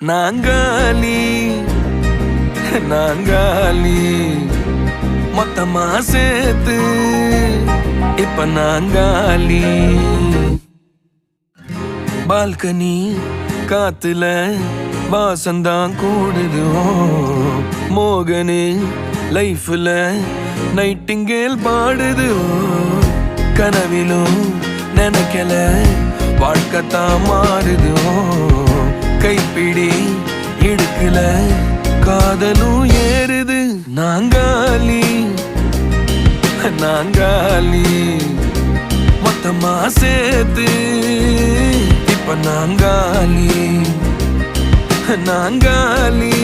நாங்காலி நாங்காலி மொத்தமா சேர்த்து இப்ப நாங்காலி. பால்கனி காத்துல வாசந்தான் கூடுது. மோகனு லைஃப்ல நைட்டிங்கேல் பாடுது. கனவிலும் நினைக்கல வாழ்க்கைத்தான் மாறுது. கைப்பிடி இடுக்கல காதலும் ஏறுது. நாங்காலி நாங்காலி மொத்தமா சேர்த்து இப்ப நாங்காலி நாங்காலி.